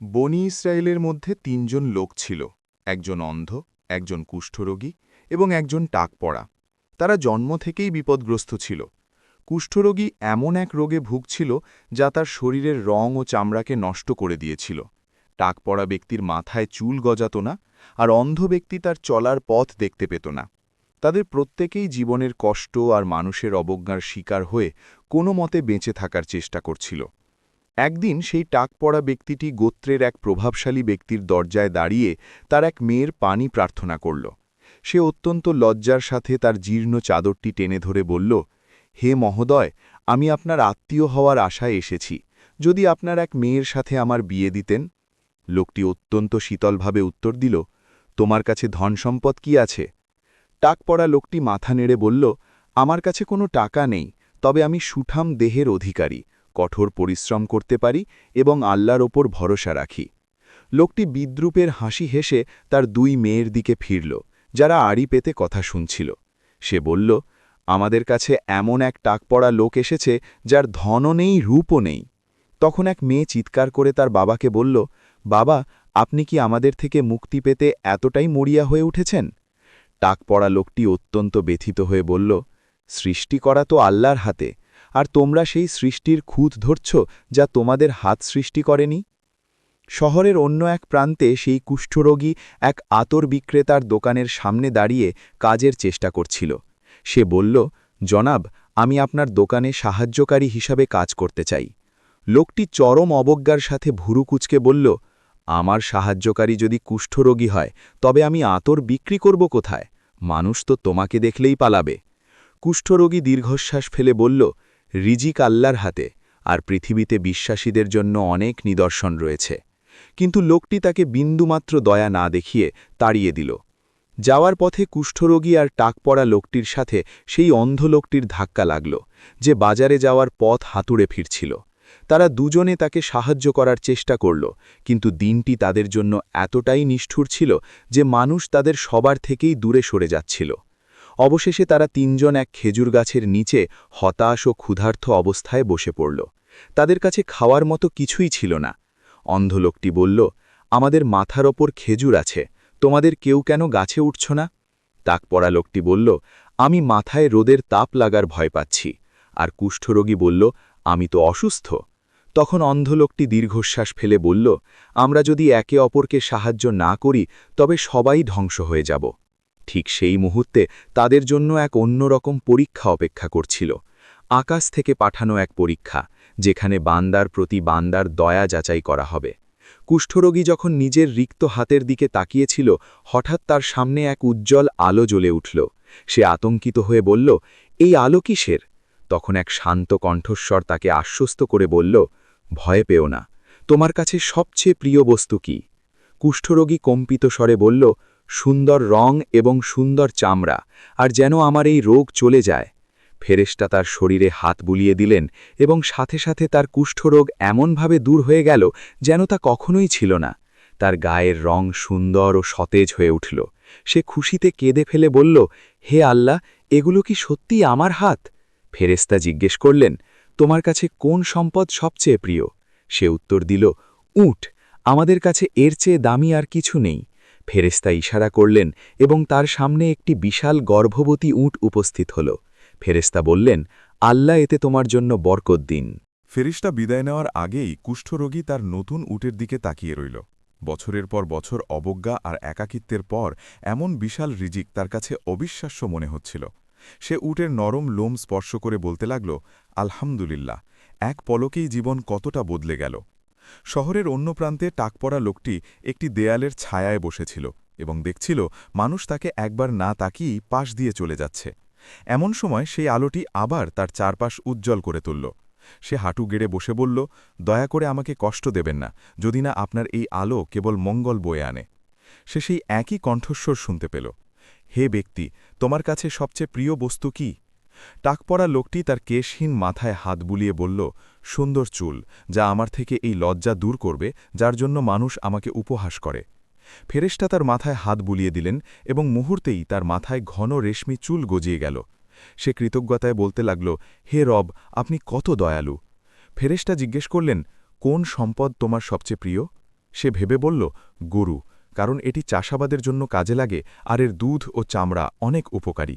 বনি ইসরায়েলের মধ্যে তিনজন লোক ছিল, একজন অন্ধ, একজন কুষ্ঠরোগী এবং একজন টাকপড়া। তারা জন্ম থেকেই বিপদগ্রস্ত ছিল। কুষ্ঠরোগী এমন এক রোগে ভুগছিল যা তার শরীরের রং ও চামড়াকে নষ্ট করে দিয়েছিল। টাকপড়া ব্যক্তির মাথায় চুল গজাত না, আর অন্ধ ব্যক্তি তার চলার পথ দেখতে পেত না। তাদের প্রত্যেকেই জীবনের কষ্ট আর মানুষের অবজ্ঞার শিকার হয়ে কোনো মতে বেঁচে থাকার চেষ্টা করছিল। একদিন সেই টাকপড়া ব্যক্তিটি গোত্রের এক প্রভাবশালী ব্যক্তির দরজায় দাঁড়িয়ে তার এক মেয়ের পানি প্রার্থনা করল। সে অত্যন্ত লজ্জার সাথে তার জীর্ণ চাদরটি টেনে ধরে বলল, হে মহোদয়, আমি আপনার আত্মীয় হওয়ার আশায় এসেছি। যদি আপনার এক মেয়ের সাথে আমার বিয়ে দিতেন। লোকটি অত্যন্ত শীতলভাবে উত্তর দিল, তোমার কাছে ধনসম্পদ কি আছে? টাকপড়া লোকটি মাথা নেড়ে বলল, আমার কাছে কোনো টাকা নেই, তবে আমি সুঠাম দেহের অধিকারী, কঠোর পরিশ্রম করতে পারি এবং আল্লাহর ওপর ভরসা রাখি। লোকটি বিদ্রূপের হাসি হেসে তার দুই মেয়ের দিকে ফিরল, যারা আড়ি পেতে কথা শুনছিল। সে বলল, আমাদের কাছে এমন এক টাকপড়া লোক এসেছে যার ধনও নেই, রূপও নেই। তখন এক মেয়ে চিৎকার করে তার বাবাকে বলল, বাবা, আপনি কি আমাদের থেকে মুক্তি পেতে এতটাই মরিয়া হয়ে উঠেছেন? টাকপড়া লোকটি অত্যন্ত ব্যথিত হয়ে বলল, সৃষ্টি করা তো আল্লাহর হাতে, আর তোমরা সেই সৃষ্টির খুঁত ধরছ যা তোমাদের হাত সৃষ্টি করেনি। শহরের অন্য এক প্রান্তে সেই কুষ্ঠরোগী এক আতর বিক্রেতার দোকানের সামনে দাঁড়িয়ে কাজের চেষ্টা করছিল। সে বলল, জনাব, আমি আপনার দোকানে সাহায্যকারী হিসাবে কাজ করতে চাই। লোকটি চরম অবজ্ঞার সাথে ভুরু কুঁচকে বলল, আমার সাহায্যকারী যদি কুষ্ঠরোগী হয় তবে আমি আতর বিক্রি করব কোথায়? মানুষ তো তোমাকে দেখলেই পালাবে। কুষ্ঠরোগী দীর্ঘশ্বাস ফেলে বলল, রিজিক আল্লাহর হাতে, আর পৃথিবীতে বিশ্বাসীদের জন্য অনেক নিদর্শন রয়েছে। কিন্তু লোকটি তাকে বিন্দুমাত্র দয়া না দেখিয়ে তাড়িয়ে দিল। যাওয়ার পথে কুষ্ঠরোগী আর টাকপড়া লোকটির সাথে সেই অন্ধ লোকটির ধাক্কা লাগল, যে বাজারে যাওয়ার পথ হাতুড়ে ফিরছিল। তারা দুজনে তাকে সাহায্য করার চেষ্টা করল, কিন্তু দিনটি তাদের জন্য এতটাই নিষ্ঠুর ছিল যে মানুষ তাদের সবার থেকেই দূরে সরে যাচ্ছিল। অবশেষে তারা তিনজন এক খেজুর গাছের নিচে হতাশ ও ক্ষুধার্ত অবস্থায় বসে পড়ল। তাদের কাছে খাওয়ার মতো কিছুই ছিল না। অন্ধ লোকটি বলল, আমাদের মাথার ওপর খেজুর আছে, তোমাদের কেউ কেন গাছে উঠছ না? টাকপড়া লোকটি বলল, আমি মাথায় রোদের তাপ লাগার ভয় পাচ্ছি। আর কুষ্ঠরোগী বলল, আমি তো অসুস্থ। তখন অন্ধ লোকটি দীর্ঘশ্বাস ফেলে বলল, আমরা যদি একে অপরকে সাহায্য না করি তবে সবাই ধ্বংস হয়ে যাব। ঠিক সেই মুহূর্তে তাদের জন্য এক অন্যরকম পরীক্ষা অপেক্ষা করছিল। আকাশ থেকে পাঠানো এক পরীক্ষা, যেখানে বান্দার প্রতি বান্দার দয়া যাচাই করা হবে। কুষ্ঠরোগী যখন নিজের রিক্ত হাতের দিকে তাকিয়েছিল, হঠাৎ তার সামনে এক উজ্জ্বল আলো জ্বলে উঠল। সে আতঙ্কিত হয়ে বলল, এই আলো কিসের? তখন এক শান্ত কণ্ঠস্বর তাকে আশ্বস্ত করে বলল, ভয় পেও না, তোমার কাছে সবচেয়ে প্রিয় বস্তু কি? কুষ্ঠরোগী কম্পিত স্বরে বলল, সুন্দর রং এবং সুন্দর চামড়া, আর যেন আমার এই রোগ চলে যায়। ফেরেশতা তার শরীরে হাত বুলিয়ে দিলেন এবং সাথে সাথে তার কুষ্ঠরোগ এমনভাবে দূর হয়ে গেল যেন তা কখনোই ছিল না। তার গায়ের রং সুন্দর ও সতেজ হয়ে উঠল। সে খুশিতে কেঁদে ফেলে বলল, হে আল্লাহ, এগুলো কি সত্যিই আমার হাত? ফেরেশতা জিজ্ঞেস করলেন, তোমার কাছে কোন সম্পদ সবচেয়ে প্রিয়? সে উত্তর দিল, উট, আমাদের কাছে এর চেয়ে দামি আর কিছু নেই। ফেরেশতা ইশারা করলেন এবং তার সামনে একটি বিশাল গর্ভবতী উট উপস্থিত হল। ফেরেশতা বললেন, আল্লাহ এতে তোমার জন্য বরকত দিন। ফেরেশতা বিদায় নেওয়ার আগেই কুষ্ঠরোগী তার নতুন উটের দিকে তাকিয়ে রইল। বছরের পর বছর অবজ্ঞা আর একাকিত্বের পর এমন বিশাল রিজিক তার কাছে অবিশ্বাস্য মনে হচ্ছিল। সে উটের নরম লোম স্পর্শ করে বলতে লাগল, আলহামদুলিল্লাহ, এক পলকেই জীবন কতটা বদলে গেল। শহরের অন্য প্রান্তে টাকপড়া লোকটি একটি দেয়ালের ছায়ায় বসেছিল এবং দেখছিল মানুষ তাকে একবার না তাকিয়েই পাশ দিয়ে চলে যাচ্ছে। এমন সময় সেই আলোটি আবার তার চারপাশ উজ্জ্বল করে তুলল। সে হাঁটু গেড়ে বসে বলল, দয়া করে আমাকে কষ্ট দেবেন না, যদি না আপনার এই আলো কেবল মঙ্গল বয়ে আনে। সে সেই একই কণ্ঠস্বর শুনতে পেল, হে ব্যক্তি, তোমার কাছে সবচেয়ে প্রিয় বস্তু কি? টাকপড়া লোকটি তার কেশহীন মাথায় হাত বুলিয়ে বলল, সুন্দর চুল, যা আমার থেকে এই লজ্জা দূর করবে যার জন্য মানুষ আমাকে উপহাস করে। ফেরেশতা তার মাথায় হাত বুলিয়ে দিলেন এবং মুহূর্তেই তার মাথায় ঘন রেশমি চুল গজিয়ে গেল। সে কৃতজ্ঞতায় বলতে লাগল, হে রব, আপনি কত দয়ালু। ফেরেশতা জিজ্ঞেস করলেন, কোন সম্পদ তোমার সবচেয়ে প্রিয়? সে ভেবে বলল, গরু, কারণ এটি চাষাবাদের জন্য কাজে লাগে আর এর দুধ ও চামড়া অনেক উপকারী।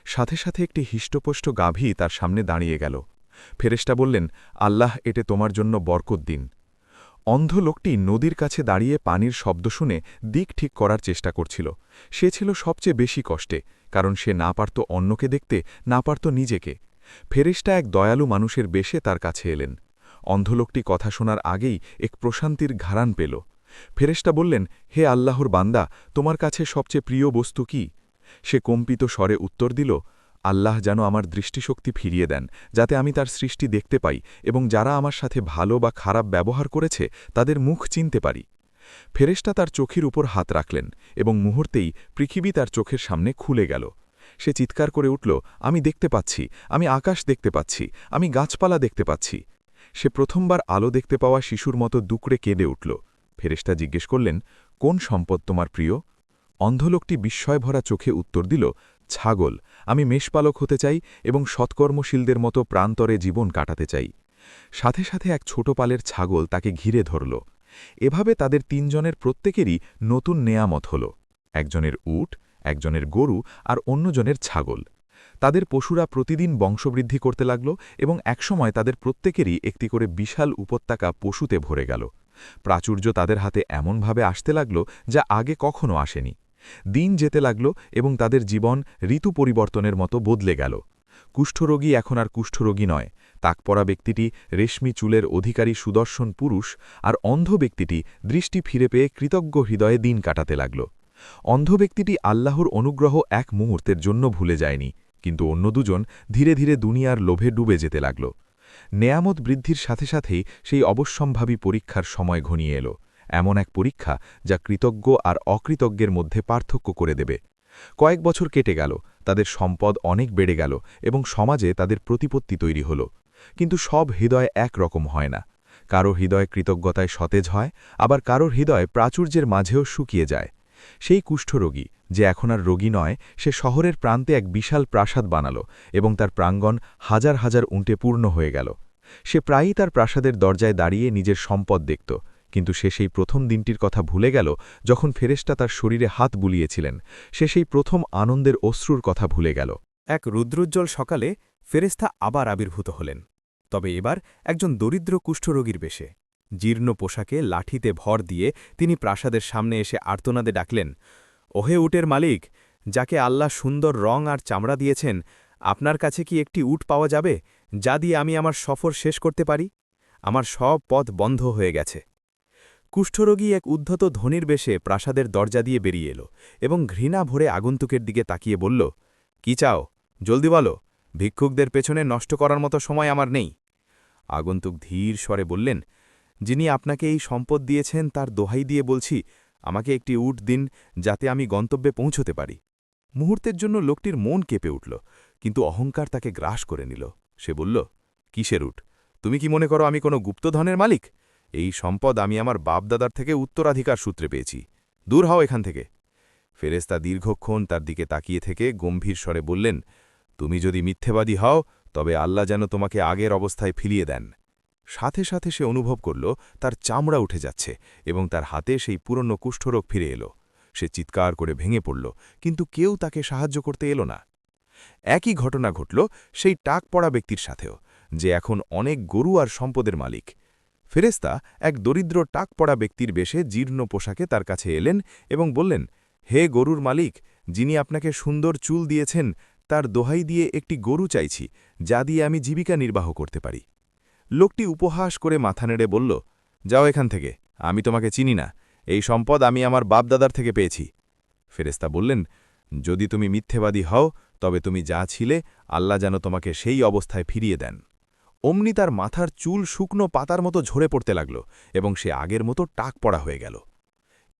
সাথে সাথে একটি হিষ্টপুষ্ট গাভী তার সামনে দাঁড়িয়ে গেল। ফেরেশতা বললেন, আল্লাহ এতে তোমার জন্য বরকত দিন। অন্ধ লোকটি নদীর কাছে দাঁড়িয়ে পানির শব্দ শুনে দিক ঠিক করার চেষ্টা করছিল। সে ছিল সবচেয়ে বেশি কষ্টে, কারণ সে না পারত অন্যকে দেখতে, না পারত নিজেকে। ফেরেশতা এক দয়ালু মানুষের বেশে তার কাছে এলেন। অন্ধ লোকটি কথা শোনার আগেই এক প্রশান্তির ঘ্রাণ পেল। ফেরেশতা বললেন, হে আল্লাহর বান্দা, তোমার কাছে সবচেয়ে প্রিয় বস্তু কি? সে কম্পিত স্বরে উত্তর দিল, আল্লাহ যেন আমার দৃষ্টিশক্তি ফিরিয়ে দেন, যাতে আমি তার সৃষ্টি দেখতে পাই এবং যারা আমার সাথে ভালো বা খারাপ ব্যবহার করেছে তাদের মুখ চিনতে পারি। ফেরেশতা তার চোখের উপর হাত রাখলেন এবং মুহূর্তেই পৃথিবী তার চোখের সামনে খুলে গেল। সে চিৎকার করে উঠল, আমি দেখতে পাচ্ছি, আমি আকাশ দেখতে পাচ্ছি, আমি গাছপালা দেখতে পাচ্ছি। সে প্রথমবার আলো দেখতে পাওয়া শিশুর মতো দুকড়ে কেঁদে উঠল। ফেরেশতা জিজ্ঞেস করলেন, কোন সম্পদ তোমার প্রিয়? অন্ধলোকটি বিস্ময়ভরা চোখে উত্তর দিল, ছাগল, আমি মেষপালক হতে চাই এবং সৎকর্মশীলদের মতো প্রান্তরে জীবন কাটাতে চাই। সাথে সাথে এক ছোট পালের ছাগল তাকে ঘিরে ধরল। এভাবে তাদের তিনজনের প্রত্যেকেরই নতুন নেয়ামত হল, একজনের উট, একজনের গরু আর অন্যজনের ছাগল। তাদের পশুরা প্রতিদিন বংশবৃদ্ধি করতে লাগল এবং একসময় তাদের প্রত্যেকেরই একটি করে বিশাল উপত্যকা পশুতে ভরে গেল। প্রাচুর্য তাদের হাতে এমনভাবে আসতে লাগল যা আগে কখনো আসেনি। দিন যেতে লাগল এবং তাদের জীবন ঋতু পরিবর্তনের মতো বদলে গেল। কুষ্ঠরোগী এখন আর কুষ্ঠরোগী নয়, তাকপরা ব্যক্তিটি রেশমি চুলের অধিকারী সুদর্শন পুরুষ, আর অন্ধ ব্যক্তিটি দৃষ্টি ফিরে পেয়ে কৃতজ্ঞ হৃদয়ে দিন কাটাতে লাগল। অন্ধ ব্যক্তিটি আল্লাহর অনুগ্রহ এক মুহূর্তের জন্য ভুলে যায়নি, কিন্তু অন্য দুজন ধীরে ধীরে দুনিয়ার লোভে ডুবে যেতে লাগল। নেয়ামত বৃদ্ধির সাথে সাথেই সেই অবশ্যম্ভাবী পরীক্ষার সময় ঘনিয়ে এল, এমন এক পরীক্ষা যা কৃতজ্ঞ আর অকৃতজ্ঞের মধ্যে পার্থক্য করে দেবে। কয়েক বছর কেটে গেল, তাদের সম্পদ অনেক বেড়ে গেল এবং সমাজে তাদের প্রতিপত্তি তৈরি হল। কিন্তু সব হৃদয় এক রকম হয় না। কারো হৃদয় কৃতজ্ঞতায় সতেজ হয়, আবার কারোর হৃদয় প্রাচুর্যের মাঝেও শুকিয়ে যায়। সেই কুষ্ঠরোগী, যে এখন আর রোগী নয়, সে শহরের প্রান্তে এক বিশাল প্রাসাদ বানাল এবং তার প্রাঙ্গণ হাজার হাজার উঁটে পূর্ণ হয়ে গেল। সে প্রায়ই তার প্রাসাদের দরজায় দাঁড়িয়ে নিজের সম্পদ দেখত, কিন্তু সে সেই প্রথম দিনটির কথা ভুলে গেল যখন ফেরেশতা তার শরীরে হাত বুলিয়েছিলেন। সে সেই প্রথম আনন্দের অশ্রুর কথা ভুলে গেল। এক রুদ্রোজ্জ্বল সকালে ফেরেশতা আবার আবির্ভূত হলেন, তবে এবার একজন দরিদ্র কুষ্ঠরোগীর বেশে। জীর্ণ পোশাকে লাঠিতে ভর দিয়ে তিনি প্রাসাদের সামনে এসে আর্তনাদে ডাকলেন, ওহে উটের মালিক, যাকে আল্লাহ সুন্দর রং আর চামড়া দিয়েছেন, আপনার কাছে কি একটি উট পাওয়া যাবে, যা দিয়ে আমি আমার সফর শেষ করতে পারি? আমার সব পথ বন্ধ হয়ে গেছে। কুষ্ঠরোগী এক উদ্ধত ধনির বেশে প্রাসাদের দরজা দিয়ে বেরিয়ে এলো এবং ঘৃণা ভরে আগন্তুকের দিকে তাকিয়ে বলল, কি চাও, জলদি বলো, ভিক্ষুকদের পেছনে নষ্ট করার মতো সময় আমার নেই। আগন্তুক ধীর স্বরে বললেন, যিনি আপনাকে এই সম্পদ দিয়েছেন তার দোহাই দিয়ে বলছি, আমাকে একটি উট দিন, যাতে আমি গন্তব্যে পৌঁছতে পারি। মুহূর্তের জন্য লোকটির মন কেঁপে উঠল, কিন্তু অহংকার তাকে গ্রাস করে নিল। সে বলল, কিসের উট? তুমি কি মনে করো আমি কোনো গুপ্তধনের মালিক? এই সম্পদ আমি আমার বাপদাদার থেকে উত্তরাধিকার সূত্রে পেয়েছি। দূর হও এখান থেকে। ফেরেশতা দীর্ঘক্ষণ তার দিকে তাকিয়ে থেকে গম্ভীর স্বরে বললেন, তুমি যদি মিথ্যেবাদী হও, তবে আল্লাহ যেন তোমাকে আগের অবস্থায় ফিরিয়ে দেন। সাথে সাথে সে অনুভব করল তার চামড়া উঠে যাচ্ছে এবং তার হাতে সেই পুরনো কুষ্ঠরোগ ফিরে এলো। সে চিৎকার করে ভেঙে পড়ল, কিন্তু কেউ তাকে সাহায্য করতে এলো না। একই ঘটনা ঘটল সেই টাক পড়া ব্যক্তির সাথেও, যে এখন অনেক গরু আর সম্পদের মালিক। ফেরেশতা এক দরিদ্র টাক পড়া ব্যক্তির বেশে জীর্ণ পোশাকে তার কাছে এলেন এবং বললেন, হে গরুর মালিক, যিনি আপনাকে সুন্দর চুল দিয়েছেন, তার দোহাই দিয়ে একটি গরু চাইছি, যা দিয়ে আমি জীবিকা নির্বাহ করতে পারি। লোকটি উপহাস করে মাথা নেড়ে বলল, যাও এখান থেকে, আমি তোমাকে চিনি না, এই সম্পদ আমি আমার বাপদাদার থেকে পেয়েছি। ফেরেশতা বললেন, যদি তুমি মিথ্যেবাদী হও, তবে তুমি যা ছিলে আল্লাহ যেন তোমাকে সেই অবস্থায় ফিরিয়ে দেন। অমনি তার মাথার চুল শুকনো পাতার মতো ঝরে পড়তে লাগল এবং সে আগের মতো টাক পড়া হয়ে গেল।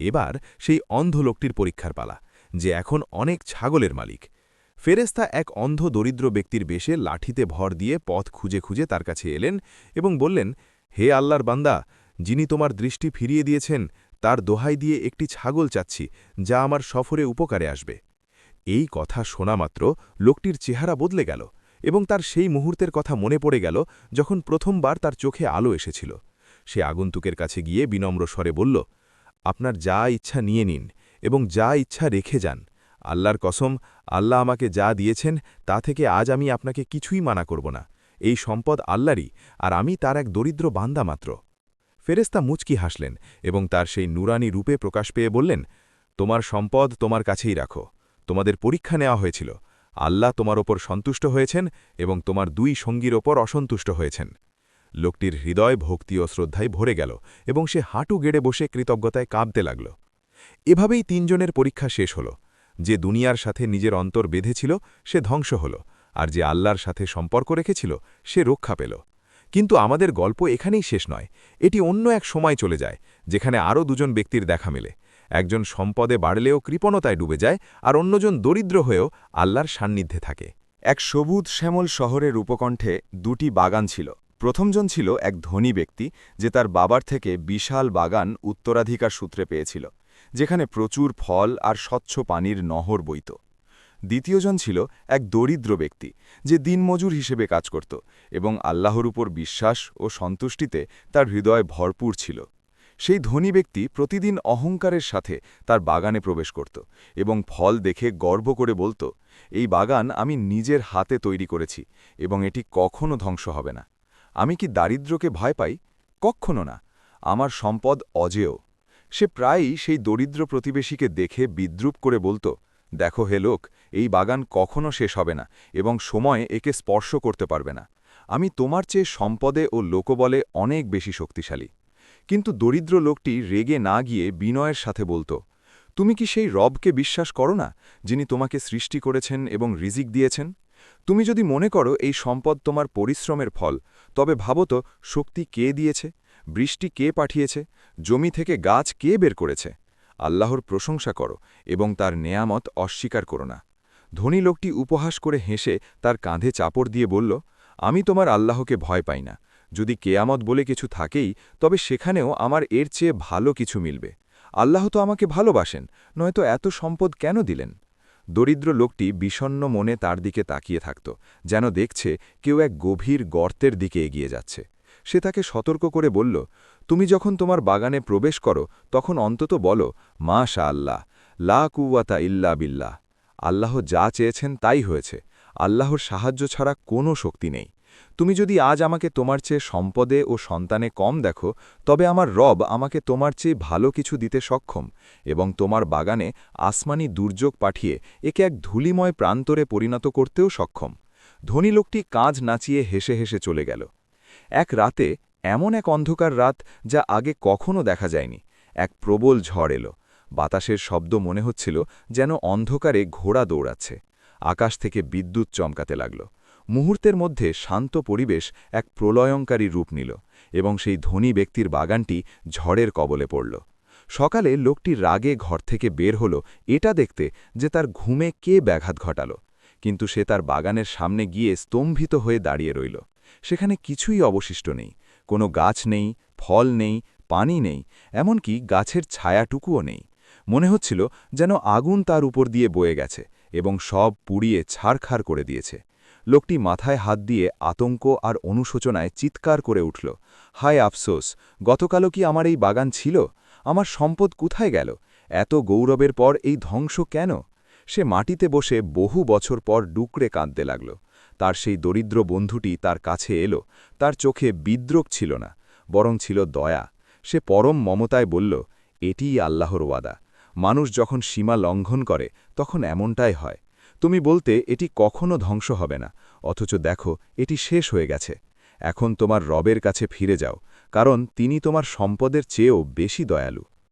এবার সেই অন্ধ লোকটির পরীক্ষার পালা, যে এখন অনেক ছাগলের মালিক। ফেরেশতা এক অন্ধ দরিদ্র ব্যক্তির বেশে লাঠিতে ভর দিয়ে পথ খুঁজে খুঁজে তার কাছে এলেন এবং বললেন, হে আল্লাহর বান্দা, যিনি তোমার দৃষ্টি ফিরিয়ে দিয়েছেন, তার দোহাই দিয়ে একটি ছাগল চাচ্ছি, যা আমার সফরে উপকারে আসবে। এই কথা শোনা মাত্র লোকটির চেহারা বদলে গেল এবং তার সেই মুহূর্তের কথা মনে পড়ে গেল যখন প্রথমবার তার চোখে আলো এসেছিল। সে আগন্তুকের কাছে গিয়ে বিনম্র স্বরে বলল, আপনার যা ইচ্ছা নিয়ে নিন এবং যা ইচ্ছা রেখে যান। আল্লাহর কসম, আল্লাহ আমাকে যা দিয়েছেন তা থেকে আজ আমি আপনাকে কিছুই মানা করব না। এই সম্পদ আল্লাহরই, আর আমি তার এক দরিদ্র বান্দা মাত্র। ফেরেশতা মুচকি হাসলেন এবং তার সেই নুরানি রূপে প্রকাশ পেয়ে বললেন, তোমার সম্পদ তোমার কাছেই রাখো। তোমাদের পরীক্ষা নেওয়া হয়েছিল, আল্লাহ তোমার ওপর সন্তুষ্ট হয়েছেন এবং তোমার দুই সঙ্গীর ওপর অসন্তুষ্ট হয়েছেন। লোকটির হৃদয় ভক্তি ও শ্রদ্ধায় ভরে গেল এবং সে হাঁটু গেড়ে বসে কৃতজ্ঞতায় কাঁপতে লাগল। এভাবেই তিনজনের পরীক্ষা শেষ হল। যে দুনিয়ার সাথে নিজের অন্তর বেঁধেছিল সে ধ্বংস হল, আর যে আল্লাহর সাথে সম্পর্ক রেখেছিল সে রক্ষা পেল। কিন্তু আমাদের গল্প এখানেই শেষ নয়, এটি অন্য এক সময় চলে যায়, যেখানে আরও দুজন ব্যক্তির দেখা মেলে। একজন সম্পদে বাড়লেও কৃপণতায় ডুবে যায়, আর অন্যজন দরিদ্র হয়েও আল্লাহর সান্নিধ্যে থাকে। এক সবুজ শ্যামল শহরের উপকণ্ঠে দুটি বাগান ছিল। প্রথমজন ছিল এক ধনী ব্যক্তি, যে তার বাবার থেকে বিশাল বাগান উত্তরাধিকার সূত্রে পেয়েছিল, যেখানে প্রচুর ফল আর স্বচ্ছ পানির নহর বইত। দ্বিতীয়জন ছিল এক দরিদ্র ব্যক্তি, যে দিনমজুর হিসেবে কাজ করত এবং আল্লাহর উপর বিশ্বাস ও সন্তুষ্টিতে তার হৃদয় ভরপুর ছিল। সেই ধনী ব্যক্তি প্রতিদিন অহংকারের সাথে তার বাগানে প্রবেশ করত এবং ফল দেখে গর্ব করে বলতো, এই বাগান আমি নিজের হাতে তৈরি করেছি এবং এটি কখনো ধ্বংস হবে না। আমি কি দারিদ্র্যকে ভয় পাই? কখনো না। আমার সম্পদ অজেয়। সে প্রায়ই সেই দরিদ্র প্রতিবেশীকে দেখে বিদ্রূপ করে বলতো, দেখো হে লোক, এই বাগান কখনো শেষ হবে না এবং সময় একে স্পর্শ করতে পারবে না। আমি তোমার চেয়ে সম্পদে ও লোকবলে অনেক বেশি শক্তিশালী। কিন্তু দরিদ্র লোকটি রেগে না গিয়ে বিনয়ের সাথে বলতো, তুমি কি সেই রবকে বিশ্বাস করো না, যিনি তোমাকে সৃষ্টি করেছেন এবং রিজিক দিয়েছেন? তুমি যদি মনে করো এই সম্পদ তোমার পরিশ্রমের ফল, তবে ভাবো তো, শক্তি কে দিয়েছে, বৃষ্টি কে পাঠিয়েছে, জমি থেকে গাছ কে বের করেছে? আল্লাহর প্রশংসা করো এবং তার নেয়ামত অস্বীকার করো না। ধনী লোকটি উপহাস করে হেসে তার কাঁধে চাপড় দিয়ে বলল, আমি তোমার আল্লাহকে ভয় পাই না। যদি কেয়ামত বলে কিছু থাকেই, তবে সেখানেও আমার এর চেয়ে ভালো কিছু মিলবে। আল্লাহ তো আমাকে ভালোবাসেন, নয়তো এত সম্পদ কেন দিলেন? দরিদ্র লোকটি বিষণ্ণ মনে তার দিকে তাকিয়ে থাকত, যেন দেখছে কেউ এক গভীর গর্তের দিকে এগিয়ে যাচ্ছে। সে তাকে সতর্ক করে বলল, তুমি যখন তোমার বাগানে প্রবেশ করো তখন অন্তত বলো, মাশা আল্লাহ, লা কুওয়াতা ইল্লা বিল্লাহ। আল্লাহ যা চেয়েছেন তাই হয়েছে। আল্লাহর সাহায্য ছাড়া কোনো শক্তি নেই। তুমি যদি আজ আমাকে তোমার চেয়ে সম্পদে ও সন্তানে কম দেখো, তবে আমার রব আমাকে তোমার চেয়ে ভালো কিছু দিতে সক্ষম এবং তোমার বাগানে আসমানি দুর্যোগ পাঠিয়ে একে এক ধূলিময় প্রান্তরে পরিণত করতেও সক্ষম। ধনী লোকটি কাঁধ নাচিয়ে হেসে হেসে চলে গেল। এক রাতে, এমন এক অন্ধকার রাত যা আগে কখনো দেখা যায়নি, এক প্রবল ঝড় এলো। বাতাসের শব্দ মনে হচ্ছিল যেন অন্ধকারে ঘোড়া দৌড়াচ্ছে। আকাশ থেকে বিদ্যুৎ চমকাতে লাগল। মুহূর্তের মধ্যে শান্ত পরিবেশ এক প্রলয়ঙ্কারী রূপ নিল এবং সেই ধনী ব্যক্তির বাগানটি ঝড়ের কবলে পড়ল। সকালে লোকটি রাগে ঘর থেকে বের হল এটা দেখতে যে তার ঘুমে কে ব্যাঘাত ঘটাল, কিন্তু সে তার বাগানের সামনে গিয়ে স্তম্ভিত হয়ে দাঁড়িয়ে রইল। সেখানে কিছুই অবশিষ্ট নেই, কোনো গাছ নেই, ফল নেই, পানি নেই, এমনকি গাছের ছায়াটুকুও নেই। মনে হচ্ছিল যেন আগুন তার উপর দিয়ে বয়ে গেছে এবং সব পুড়িয়ে ছাড়খাড় করে দিয়েছে। লোকটি মাথায় হাত দিয়ে আতঙ্ক আর অনুশোচনায় চিৎকার করে উঠল, হায় আফসোস, গতকালও কি আমার এই বাগান ছিল? আমার সম্পদ কোথায় গেল? এত গৌরবের পর এই ধ্বংস কেন? সে মাটিতে বসে বহু বছর পর ডুকরে কাঁদতে লাগল। তার সেই দরিদ্র বন্ধুটি তার কাছে এলো। তার চোখে বিদ্রোহ ছিল না, বরং ছিল দয়া। সে পরম মমতায় বলল, এটিই আল্লাহর ওয়াদা। মানুষ যখন সীমা লঙ্ঘন করে তখন এমনটাই হয়। তুমি বলতে এটি কখনো ধ্বংস হবে না, অথচ দেখো এটি শেষ হয়ে গেছে। এখন তোমার রবের কাছে ফিরে যাও, কারণ তিনি তোমার সম্পদের চেয়েও বেশি দয়ালু।